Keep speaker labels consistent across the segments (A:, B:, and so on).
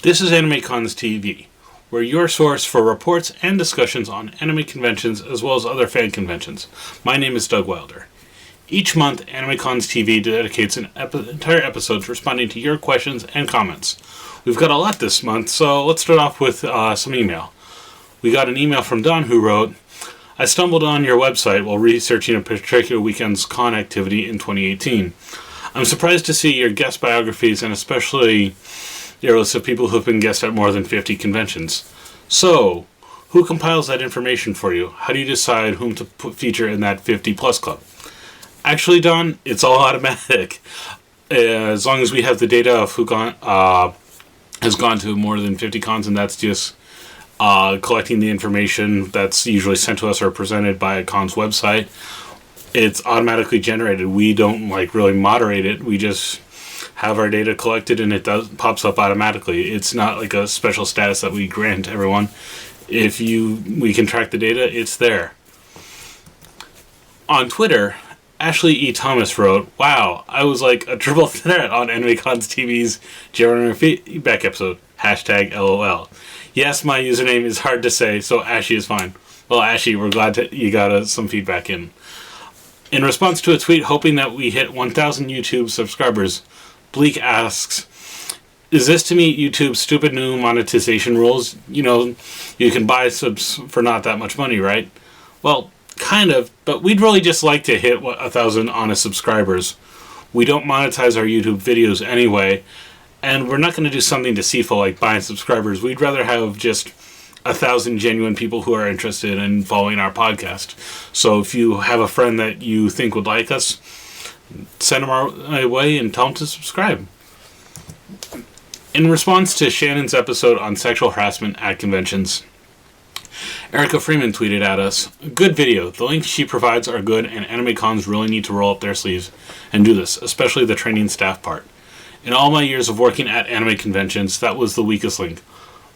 A: This is AnimeCons TV. We're your source for reports and discussions on anime conventions as well as other fan conventions. My name is Doug Wilder. Each month, AnimeCons TV dedicates entire episodes responding to your questions and comments. We've got a lot this month, so let's start off with some email. We got an email from Don who wrote, I stumbled on your website while researching a particular weekend's con activity in 2018. I'm surprised to see your guest biographies and especially your list of people who've been guests at more than 50 conventions. So, who compiles that information for you? How do you decide whom to feature in that 50 plus club? Actually, Don, it's all automatic. As long as we have the data of who has gone to more than 50 cons, and that's just collecting the information that's usually sent to us or presented by a con's website, it's automatically generated. We don't really moderate it. We just have our data collected and it pops up automatically. It's not like a special status that we grant to everyone. If we can track the data, it's there. On Twitter, Ashley E. Thomas wrote, wow, I was like a triple threat on AnimeCons TV's General Feedback episode. #LOL. Yes, my username is hard to say, so Ashley is fine. Well, Ashley, we're glad you got some feedback in. In response to a tweet hoping that we hit 1,000 YouTube subscribers, Bleak asks, is this to meet YouTube's stupid new monetization rules? You know, you can buy subs for not that much money, right? Well, kind of, but we'd really just like to hit 1,000 honest subscribers. We don't monetize our YouTube videos anyway, and we're not going to do something deceitful like buying subscribers. We'd rather have just 1,000 genuine people who are interested in following our podcast. So if you have a friend that you think would like us, send them our way and tell them to subscribe. In response to Shannon's episode on sexual harassment at conventions, Erica Freeman tweeted at us, good video. The links she provides are good and AnimeCons really need to roll up their sleeves and do this, especially the training staff part. In all my years of working at anime conventions, that was the weakest link.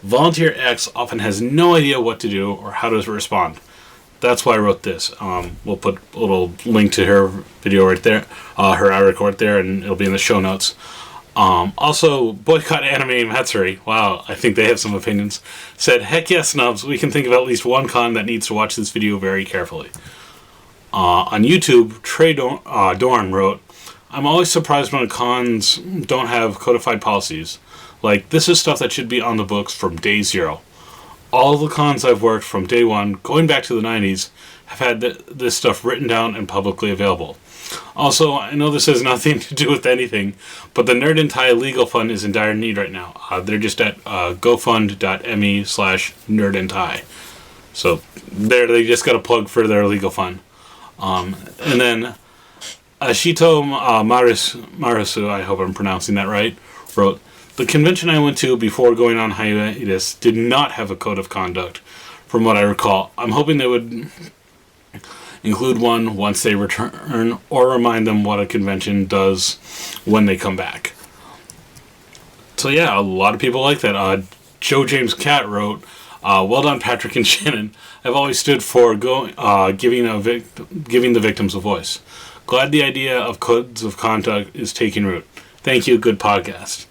A: Volunteer X often has no idea what to do or how to respond. That's why I wrote this. We'll put a little link to her video right there, her article right there, and it'll be in the show notes. Also, Boycott Anime Matsuri, wow, I think they have some opinions, said, heck yes, snubs, we can think of at least one con that needs to watch this video very carefully. On YouTube, Trey Dorn wrote, I'm always surprised when cons don't have codified policies. Like, this is stuff that should be on the books from day zero. All the cons I've worked from day one, going back to the 90s, have had this stuff written down and publicly available. Also, I know this has nothing to do with anything, but the Nerd and Tie legal fund is in dire need right now. They're just at gofund.me/nerdandtie. So there, they just got a plug for their legal fund. And then Ashito Marisu, I hope I'm pronouncing that right, wrote, the convention I went to before going on hiatus did not have a code of conduct, from what I recall. I'm hoping they would include one once they return, or remind them what a convention does when they come back. So yeah, a lot of people like that. Joe James Cat wrote, well done, Patrick and Shannon. I've always stood for giving the victims a voice. Glad the idea of codes of conduct is taking root. Thank you, good podcast.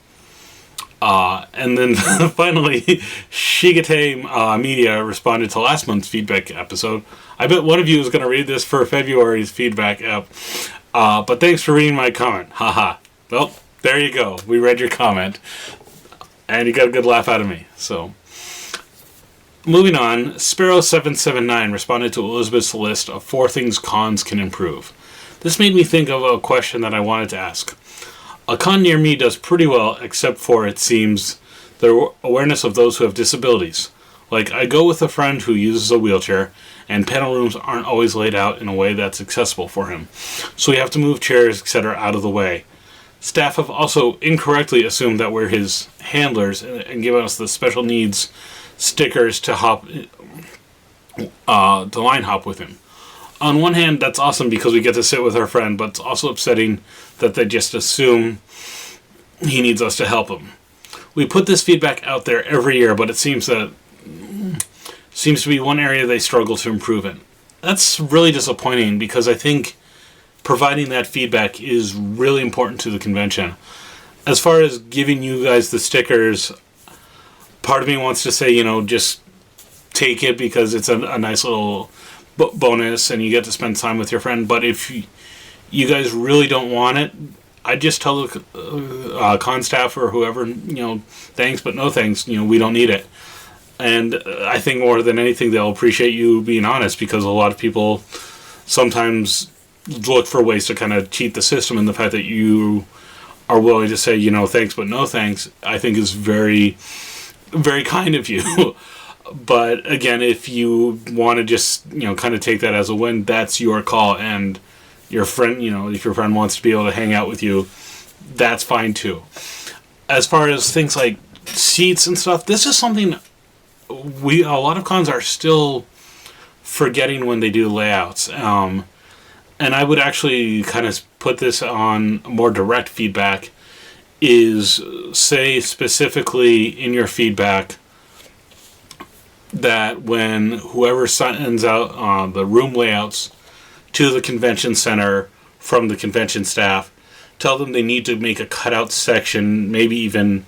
A: And then finally, Shigete Media responded to last month's feedback episode. I bet one of you is going to read this for February's feedback app. But thanks for reading my comment. Haha. Well, there you go. We read your comment. And you got a good laugh out of me. So, moving on, Sparrow779 responded to Elizabeth's list of 4 things cons can improve. This made me think of a question that I wanted to ask. A con near me does pretty well, except for, it seems, the awareness of those who have disabilities. Like, I go with a friend who uses a wheelchair, and panel rooms aren't always laid out in a way that's accessible for him. So we have to move chairs, etc. out of the way. Staff have also incorrectly assumed that we're his handlers and given us the special needs stickers to line hop with him. On one hand, that's awesome because we get to sit with our friend, but it's also upsetting that they just assume he needs us to help him. We put this feedback out there every year, but it seems to be one area they struggle to improve in. That's really disappointing because I think providing that feedback is really important to the convention. As far as giving you guys the stickers, part of me wants to say, just take it because it's a nice little bonus and you get to spend time with your friend. But if you guys really don't want it, I just tell the con staff or whoever, thanks, but no thanks. We don't need it. And I think more than anything, they'll appreciate you being honest, because a lot of people sometimes look for ways to kind of cheat the system, and the fact that you are willing to say, thanks, but no thanks, I think is very, very kind of you. But again, if you want to just, kind of take that as a win, that's your call. And your friend, if your friend wants to be able to hang out with you, that's fine too. As far as things like seats and stuff, this is something a lot of cons are still forgetting when they do layouts. And I would actually kind of put this on more direct feedback, is say specifically in your feedback that when whoever sends out the room layouts to the convention center from the convention staff, tell them they need to make a cutout section, maybe even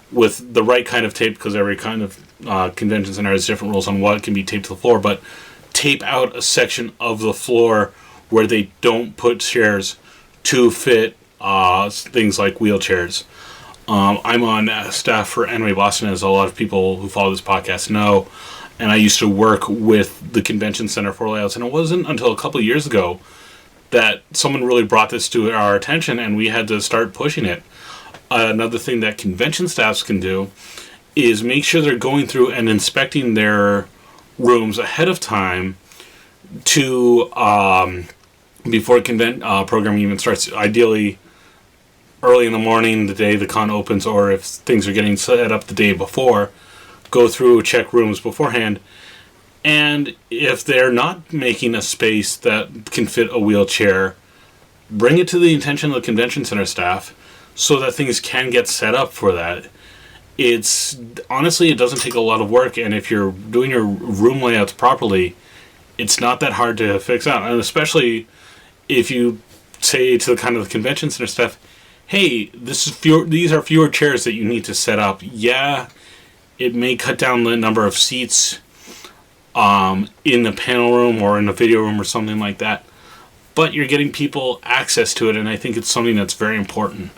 A: with the right kind of tape, because every kind of convention center has different rules on what can be taped to the floor, but tape out a section of the floor where they don't put chairs to fit things like wheelchairs. I'm on staff for Anime Boston, as a lot of people who follow this podcast know, and I used to work with the convention center for layouts, and it wasn't until a couple of years ago that someone really brought this to our attention, and we had to start pushing it. Another thing that convention staffs can do is make sure they're going through and inspecting their rooms ahead of time to before programming even starts, ideally early in the morning, the day the con opens, or if things are getting set up the day before, go through, check rooms beforehand. And if they're not making a space that can fit a wheelchair, bring it to the attention of the convention center staff so that things can get set up for that. It's honestly, it doesn't take a lot of work, and if you're doing your room layouts properly, it's not that hard to fix out. And especially if you say to the kind of the convention center staff, hey, these are fewer chairs that you need to set up. Yeah, it may cut down the number of seats in the panel room or in the video room or something like that, but you're getting people access to it, and I think it's something that's very important.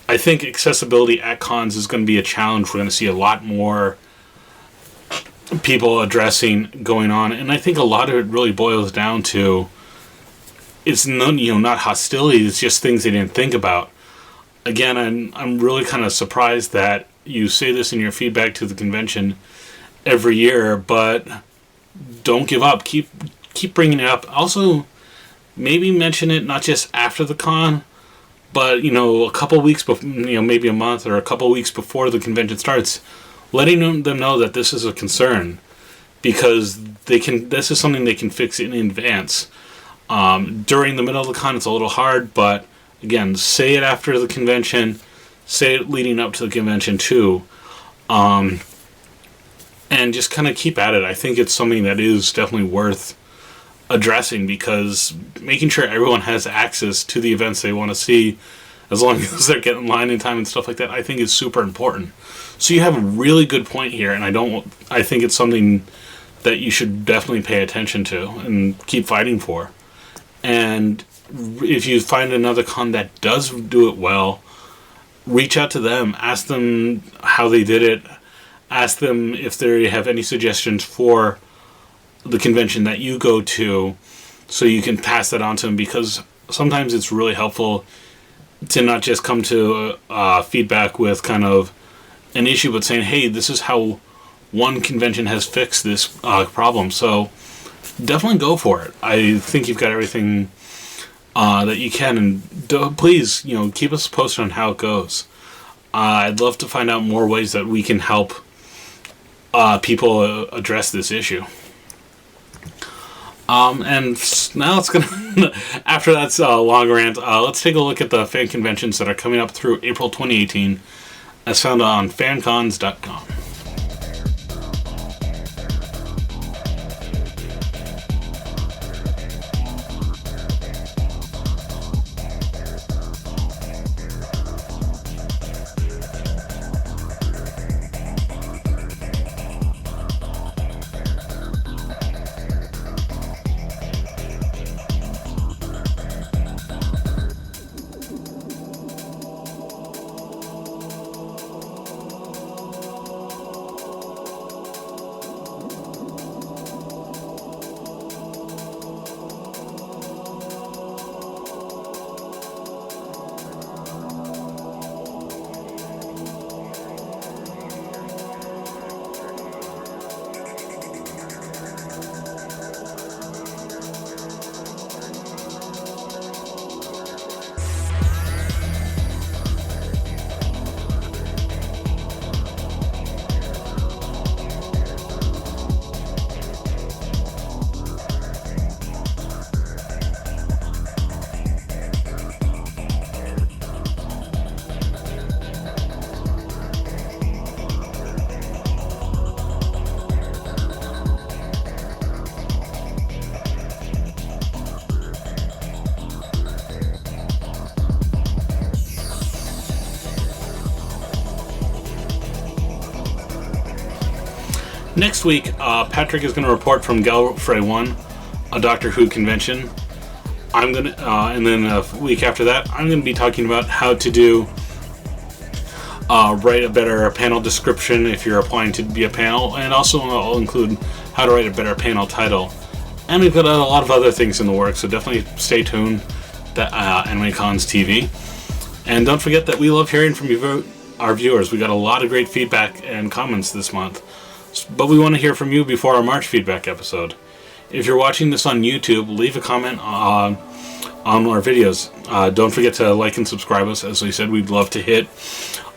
A: I think accessibility at cons is going to be a challenge. We're going to see a lot more people addressing going on, and I think a lot of it really boils down to it's not hostility. It's just things they didn't think about. Again, I'm really kind of surprised that you say this in your feedback to the convention every year, but don't give up. Keep bringing it up. Also, maybe mention it not just after the con, but a couple weeks before, maybe a month or a couple weeks before the convention starts, letting them know that this is a concern, because this is something they can fix in advance. During the middle of the con, it's a little hard, but again, say it after the convention, say it leading up to the convention too, and just kind of keep at it. I think it's something that is definitely worth addressing, because making sure everyone has access to the events they want to see, as long as they're getting in line in time and stuff like that, I think is super important. So you have a really good point here, and I think it's something that you should definitely pay attention to and keep fighting for. And if you find another con that does do it well, reach out to them, ask them how they did it, ask them if they have any suggestions for the convention that you go to, so you can pass that on to them, because sometimes it's really helpful to not just come to feedback with kind of an issue, but saying, hey, this is how one convention has fixed this problem. So definitely go for it. I think you've got everything that you can, and please, keep us posted on how it goes. I'd love to find out more ways that we can help people address this issue. And now it's gonna after that's a long rant, let's take a look at the fan conventions that are coming up through April 2018, as found on fancons.com. Next week, Patrick is going to report from Gallifrey 1, a Doctor Who convention. And then a week after that, I'm going to be talking about how to write a better panel description if you're applying to be a panel, and also I'll include how to write a better panel title. And we've got a lot of other things in the works, so definitely stay tuned to AnimeCons TV. And don't forget that we love hearing from you, our viewers. We got a lot of great feedback and comments this month, but we want to hear from you before our March feedback episode. If you're watching this on YouTube, leave a comment on our videos. Don't forget to like and subscribe us. As we said, we'd love to hit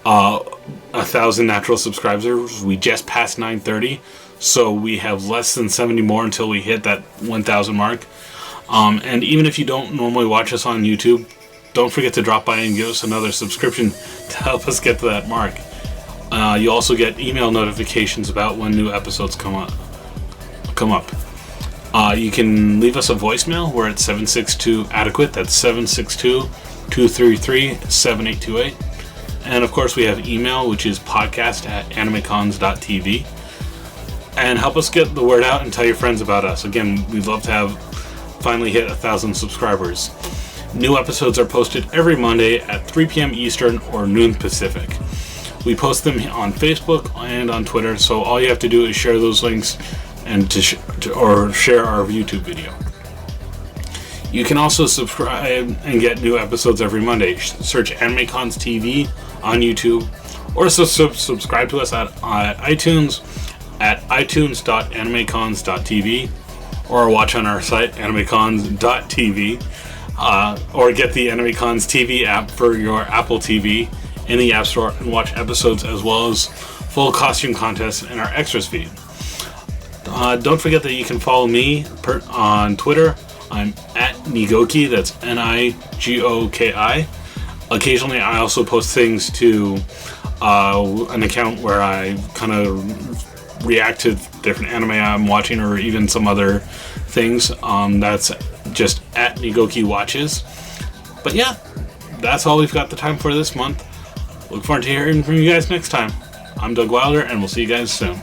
A: 1,000 natural subscribers. We just passed 930, so we have less than 70 more until we hit that 1,000 mark. And even if you don't normally watch us on YouTube, don't forget to drop by and give us another subscription to help us get to that mark. You also get email notifications about when new episodes come up. You can leave us a voicemail. We're at 762-ADEQUATE. That's 762-233-7828. And of course we have email, which is podcast@animecons.tv. And help us get the word out and tell your friends about us. Again, we'd love to have finally hit 1,000 subscribers. New episodes are posted every Monday at 3 p.m. Eastern or noon Pacific. We post them on Facebook and on Twitter, so all you have to do is share those links and or share our YouTube video. You can also subscribe and get new episodes every Monday. Search AnimeCons TV on YouTube, or subscribe to us at iTunes at itunes.animecons.tv, or watch on our site animecons.tv, or get the AnimeCons TV app for your Apple TV in the App Store and watch episodes as well as full costume contests in our extras feed. Don't forget that you can follow me on Twitter. I'm at Nigoki, that's Nigoki. Occasionally I also post things to an account where I kind of react to different anime I'm watching, or even some other things. That's just at Nigoki Watches. But yeah, that's all we've got the time for this month. Look forward to hearing from you guys next time. I'm Doug Wilder, and we'll see you guys soon.